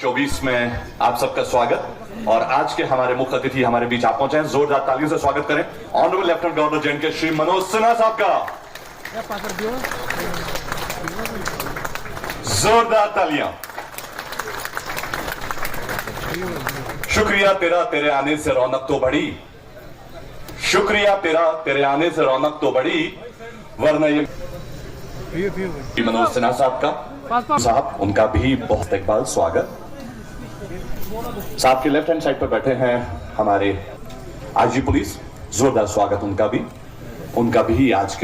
2024 में आप सबका स्वागत। और आज के हमारे मुख्य अतिथि हमारे बीच आप पहुंचे हैं, जोरदार तालियों से स्वागत करें honourable lieutenant governor जे&के Shri Manoj Sinha साहब का। जोरदार तालियां। शुक्रिया तेरा, तेरे आने से रौनक तो बढ़ी। शुक्रिया तेरा, तेरे आने से रौनक तो बढ़ी, वरना ये मनोज सिन्हा साहब का साहब उनका भी बहुत इकबाल स्वागत। साहब के लेफ्ट हैंड साइड पर बैठे हैं हमारे आईजी पुलिस, जोरदार स्वागत उनका भी आज के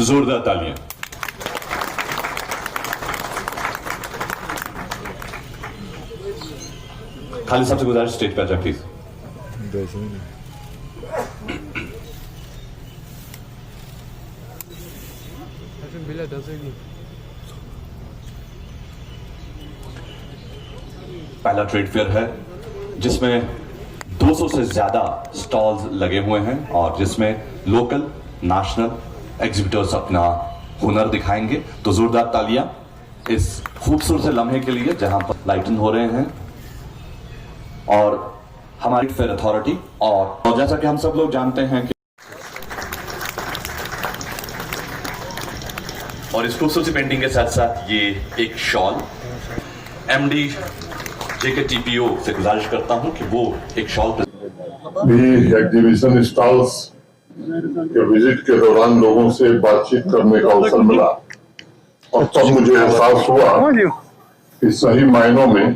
जोरदार तालियां। खाली साहब से गुजारिश स्टेज पर आ जाए प्लीज। पहला ट्रेड फेयर है जिसमें 200 से ज्यादा स्टॉल्स लगे हुए हैं और जिसमें लोकल नेशनल एग्जीबिटर्स अपना हुनर दिखाएंगे। तो जोरदार तालियां इस खूबसूरत से लम्हे के लिए जहां पर लाइटिंग हो रहे हैं। और हमारी फेयर अथॉरिटी और जैसा कि हम सब लोग जानते हैं कि और इस खूबसूरती पेंटिंग के साथ साथ ये एक शॉल, एमडी जे&के टीपीओ से गुजारिश करता हूं कि वो एक शॉल एग्जीबिशन स्टॉल्स के विजिट के दौरान लोगों से बातचीत करने का अवसर मिला और तब मुझे एहसास हुआ कि सही मायनों में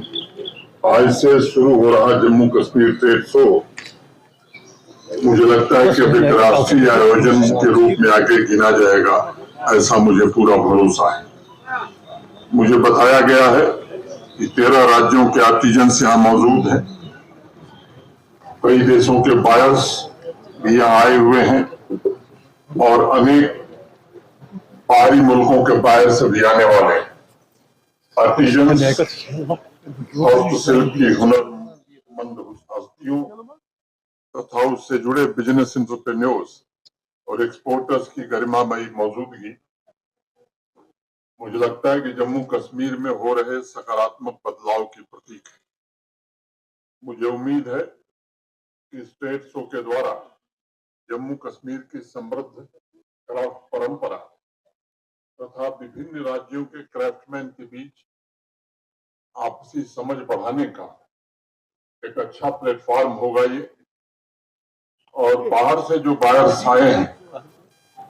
आज से शुरू हो रहा जम्मू कश्मीर ट्रेड शो मुझे लगता है कि एक राष्ट्रीय आयोजन के रूप में आगे गिना जाएगा, ऐसा मुझे पूरा भरोसा है। मुझे बताया गया है कि 13 राज्यों के आर्टिजन्स यहाँ मौजूद हैं, कई देशों के बायर्स भी यहाँ आए हुए हैं और अनेक बाहरी मुल्कों के बायर्स भी आने वाले हैं। आर्टिजन्स और शिल्प की हुनरमंद हस्तियों तथा उससे जुड़े बिजनेस एंटरप्रेन्योर्स और एक्सपोर्टर्स की गरिमामयी मौजूदगी मुझे लगता है कि जम्मू कश्मीर में हो रहे सकारात्मक बदलाव की प्रतीक है। मुझे उम्मीद है कि इस ट्रेड शो के द्वारा जम्मू कश्मीर की समृद्ध क्राफ्ट परंपरा तथा विभिन्न राज्यों के क्राफ्टमैन के बीच आपसी समझ बढ़ाने का एक अच्छा प्लेटफॉर्म होगा ये। और बाहर से जो बायर्स आए हैं,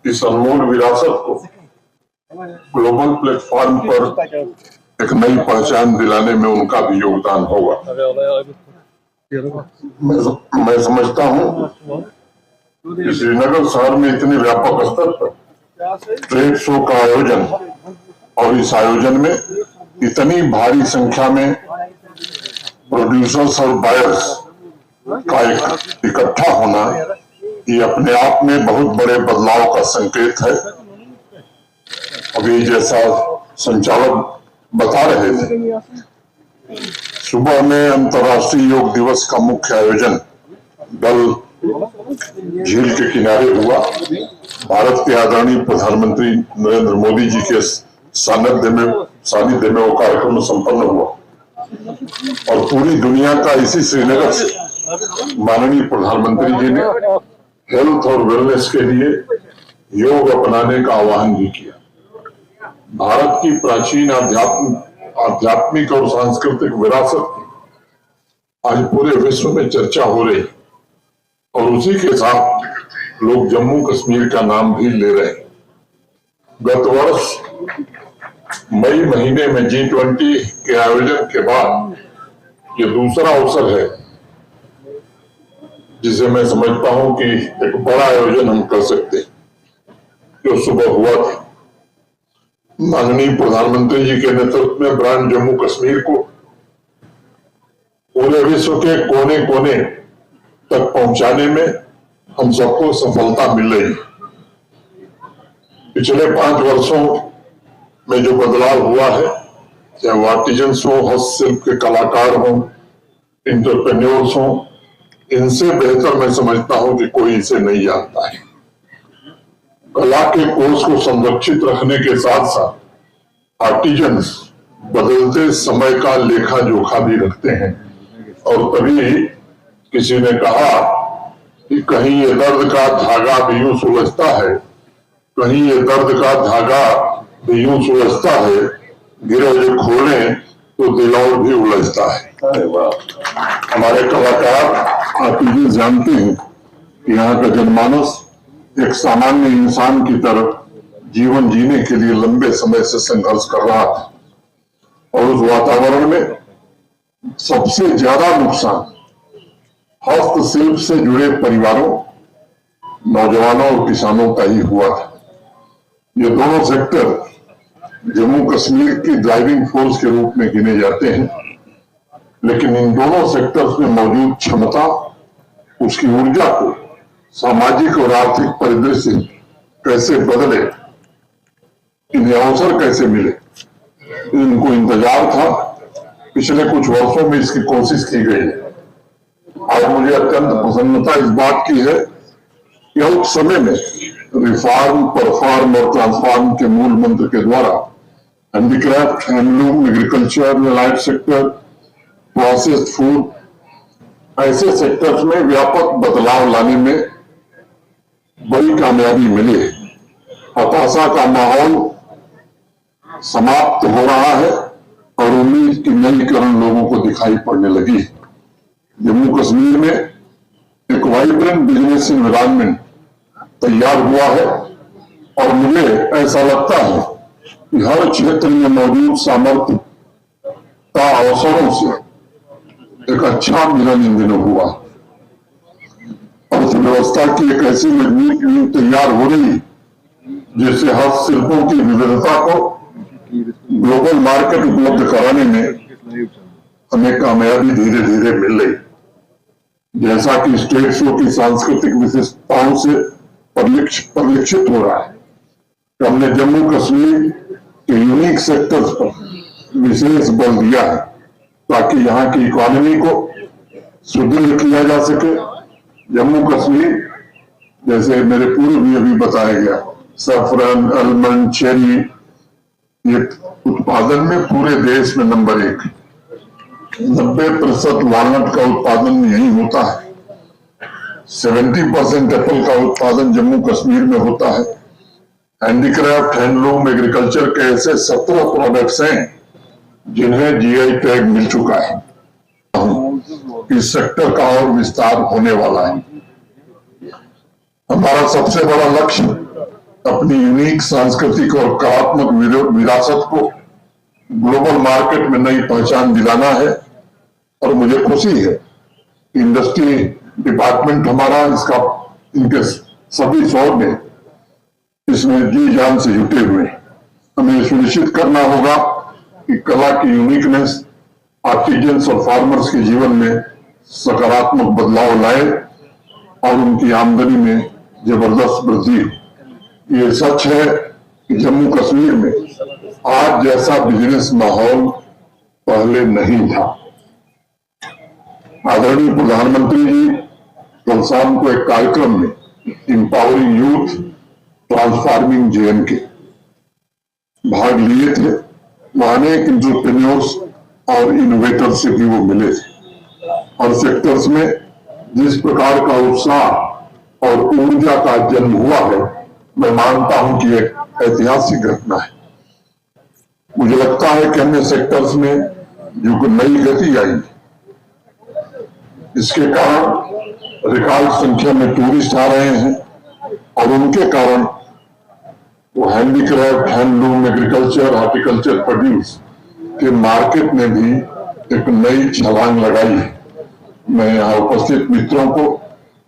इस अनमोल विरासत को ग्लोबल प्लेटफॉर्म पर एक नई पहचान दिलाने में उनका भी योगदान होगा। मैं समझता हूँ कि श्रीनगर शहर में इतने व्यापक स्तर पर ट्रेड शो का आयोजन और इस आयोजन में इतनी भारी संख्या में प्रोड्यूसर्स और बायर्स का एक इकट्ठा होना, ये अपने आप में बहुत बड़े बदलाव का संकेत है। अभी जैसा संचालक बता रहे थे, सुबह में अंतर्राष्ट्रीय योग दिवस का मुख्य आयोजन डल झील के किनारे हुआ। भारत के आदरणीय प्रधानमंत्री नरेंद्र मोदी जी के सानिध्य में वो कार्यक्रम संपन्न हुआ और पूरी दुनिया का इसी श्रीनगर से माननीय प्रधानमंत्री जी ने हेल्थ और वेलनेस के लिए योग अपनाने का आह्वान भी किया। भारत की प्राचीन आध्यात्मिक और सांस्कृतिक विरासत की आज पूरे विश्व में चर्चा हो रही और उसी के साथ लोग जम्मू कश्मीर का नाम भी ले रहे हैं। गत वर्ष मई महीने में G20 के आयोजन के बाद ये दूसरा अवसर है जिसे मैं समझता हूं कि एक बड़ा आयोजन हम कर सकते हैं, जो सुबह हुआ था। माननीय प्रधानमंत्री जी के नेतृत्व में ब्रांड जम्मू कश्मीर को पूरे विश्व के कोने कोने तक पहुंचाने में हम सबको सफलता मिल रही। पिछले 5 वर्षों में जो बदलाव हुआ है, चाहे वो आर्टिजन्स हो, हस्तशिल्प के कलाकार हो, इंटरप्रेन्योर्स हो, इनसे बेहतर मैं समझता हूं कि कोई इसे नहीं जानता है। कला के कोष को संरक्षित रखने के साथ साथ आर्टिजन्स बदलते समय का लेखा जोखा भी रखते हैं। और तभी किसी ने कहा कि कहीं ये दर्द का धागा भी यूं सुलझता है, कहीं ये दर्द का धागा भी यूं सुलझता है, गिरे जो खोले तो दिल और भी उलझता है। हमारे कलाकार आर्टिजन्स जानते हैं कि यहाँ का जनमानस एक सामान्य इंसान की तरह जीवन जीने के लिए लंबे समय से संघर्ष कर रहा था, और उस वातावरण में सबसे ज्यादा नुकसान हस्तशिल्प से जुड़े परिवारों, नौजवानों और किसानों का ही हुआ था। ये दोनों सेक्टर जम्मू कश्मीर की ड्राइविंग फोर्स के रूप में गिने जाते हैं, लेकिन इन दोनों सेक्टर्स में मौजूद क्षमता, उसकी ऊर्जा को सामाजिक और आर्थिक परिदृश्य कैसे बदले, इन्हें अवसर कैसे मिले, इनको इंतजार था। पिछले कुछ वर्षों में इसकी कोशिश की गई है। आज मुझे अत्यंत प्रसन्नता इस बात की है कि अल्प समय में रिफॉर्म, परफॉर्म और ट्रांसफॉर्म के मूल मंत्र के द्वारा handicraft, handloom, agriculture, life sector, processed food, ऐसे सेक्टर्स में व्यापक बदलाव लाने में बड़ी कामयाबी मिली है। हताशा का माहौल समाप्त हो रहा है और उम्मीद की नई किरण लोगों को दिखाई पड़ने लगी है। जम्मू कश्मीर में एक वाइब्रेंट बिजनेस एनवायरनमेंट तैयार हुआ है, और मुझे ऐसा लगता है कि हर क्षेत्र में मौजूद सामर्थ्य का अवसरों से एक अच्छा मिलन इन दिनों हुआ। अर्थव्यवस्था की एक ऐसी मजबूत नींव तैयार हो रही जिससे हस्तशिल्पों की विविधता को ग्लोबल मार्केट उपलब्ध कराने में हमें कामयाबी धीरे धीरे मिल रही। जैसा कि स्टेट शो की सांस्कृतिक विशेषताओं से परिलक्षित हो रहा है कि हमने जम्मू कश्मीर के यूनिक सेक्टर्स पर विशेष बल दिया है ताकि यहाँ की इकोनॉमी को सुदृढ़ किया जा सके। जम्मू कश्मीर, जैसे मेरे पूर्व भी अभी बताया गया, सफरन, अलमंड, चेरी, ये उत्पादन में पूरे देश में नंबर 1। 90% वालनट का उत्पादन यही होता है। 70% एप्पल का उत्पादन जम्मू कश्मीर में होता है। हैंडीक्राफ्ट, हैंडलूम, एग्रीकल्चर के ऐसे 17 प्रोडक्ट्स हैं जिन्हें जीआई टैग मिल चुका है। इस सेक्टर का और विस्तार होने वाला है। हमारा सबसे बड़ा लक्ष्य अपनी यूनिक सांस्कृतिक और कलात्मक विरासत को ग्लोबल मार्केट में नई पहचान दिलाना है, और मुझे खुशी है इंडस्ट्री डिपार्टमेंट हमारा इनके सभी शोर में इसमें जी जान से जुटे हुए हैं। हमें सुनिश्चित करना होगा कि कला की यूनिकनेस आर्टिजन्स और फार्मर्स के जीवन में सकारात्मक बदलाव लाए और उनकी आमदनी में जबरदस्त वृद्धि हो। ये सच है कि जम्मू कश्मीर में आज जैसा बिजनेस माहौल पहले नहीं था। आदरणीय प्रधानमंत्री जी कल शाम को एक कार्यक्रम में इंपावरिंग यूथ ट्रांसफॉर्मिंग जेएंडके भाग लिए थे। वहां अनेक एंटरप्रेन्योर्स और इनोवेटर से भी वो मिले थे, और सेक्टर्स में जिस प्रकार का उत्साह और ऊर्जा का जन्म हुआ है, मैं मानता हूं कि एक ऐतिहासिक घटना है। मुझे लगता है कि अन्य सेक्टर्स में जो नई गति आई, इसके कारण रिकॉर्ड संख्या में टूरिस्ट आ रहे हैं, और उनके कारण वो handicraft, handloom, agriculture, horticulture produce के मार्केट में भी एक नई छलांग लगाई है। मैं यहाँ उपस्थित मित्रों को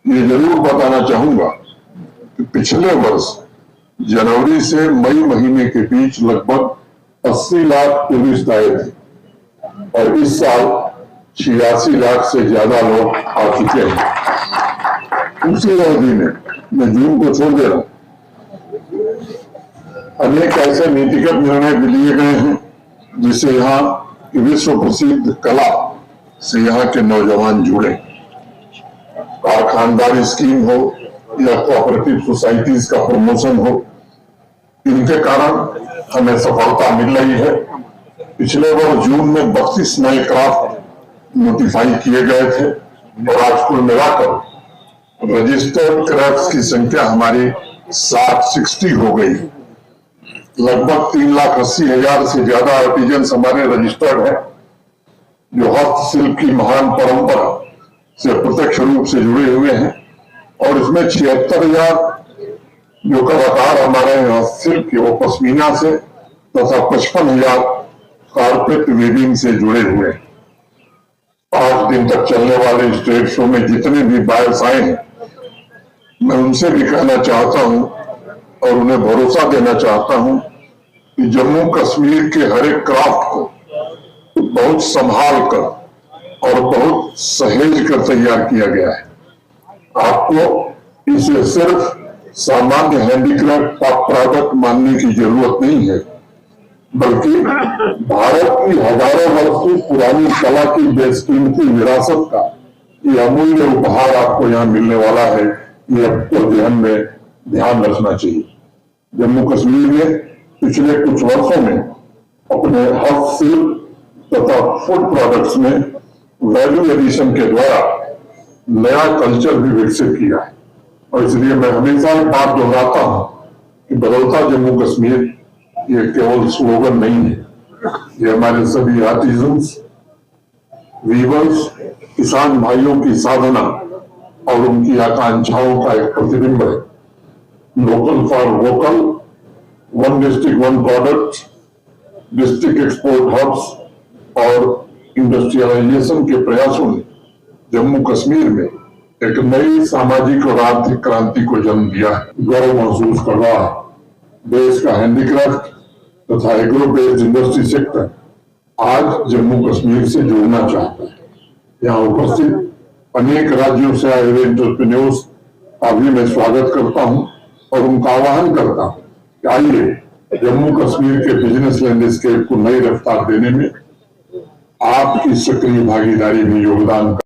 ये जरूर बताना चाहूंगा कि पिछले वर्ष जनवरी से मई महीने के बीच लगभग 80 लाख टूरिस्ट आए थे, और इस साल 86 लाख से ज्यादा लोग आ चुके हैं। उसी अवधि में मैं जून को छोड़ दे रहा हूं, अनेक ऐसे नीतिगत निर्णय भी लिए गए हैं जिससे यहाँ की विश्व प्रसिद्ध कला से यहाँ के नौजवान जुड़े। कारखानदारी स्कीम हो या कोऑपरेटिव सोसाइटीज का प्रमोशन हो, इनके कारण हमें सफलता मिल रही है। पिछले वर्ष जून में 32 नए क्राफ्ट नोटिफाई किए गए थे और आज कुल मिलाकर रजिस्टर्ड क्राफ्ट की संख्या हमारी 60 हो गई। लगभग 3,80,000 से ज्यादा आर्टिजन्स हमारे रजिस्टर्ड हैं जो हस्तशिल्प की महान परंपरा से प्रत्यक्ष रूप से जुड़े हुए हैं और इसमें 76,000 जो कलाकार हमारे हस्तशिल्प की वो पश्मीना से तथा 55,000 कारपेट वीविंग से जुड़े हुए हैं। 5 दिन तक चलने वाले स्टेज शो में जितने भी बायर्स आए हैं, मैं उनसे भी कहना चाहता हूं और उन्हें भरोसा देना चाहता हूं कि जम्मू कश्मीर के हर एक क्राफ्ट को बहुत संभाल कर और बहुत सहेज कर तैयार किया गया है। आपको इसे सिर्फ सामान्य हैंडीक्राफ्ट प्रोडक्ट मानने की जरूरत नहीं है, बल्कि भारत की हजारों वर्षों पुरानी कला की बेशकीमती विरासत का ये अमूल्य उपहार आपको यहाँ मिलने वाला है। ये आपको ध्यान रखना चाहिए। जम्मू कश्मीर में पिछले कुछ वर्षों में अपने हस्तशिल्प तथा फूड प्रोडक्ट्स में वैल्यू एडिशन के द्वारा नया कल्चर भी विकसित किया है और इसलिए मैं हमेशा एक बात दोहराता हूं कि बदलता जम्मू कश्मीर ये केवल स्लोगन नहीं है, ये हमारे सभी आर्टिजन्स, वीवर्स, किसान भाइयों की साधना और उनकी आकांक्षाओं का एक प्रतिबिंब है। Local for vocal, one district one product, district export hubs और इंडस्ट्रियलाइजेशन के प्रयासों ने जम्मू कश्मीर में एक नई सामाजिक और आर्थिक क्रांति को जन्म दिया है। गौरव महसूस कर रहा है। देश का हैंडीक्राफ्ट तथा एग्रो बेस्ड इंडस्ट्री सेक्टर आज जम्मू कश्मीर से जुड़ना चाहता है। यहाँ उपस्थित अनेक राज्यों से आए हुए एंटरप्रेन्योर्स का भी मैं स्वागत करता हूँ और उनका आह्वान करता हूँ कि आइए जम्मू कश्मीर के बिजनेस लैंडस्केप को नई रफ्तार देने में आपकी सक्रिय भागीदारी में योगदान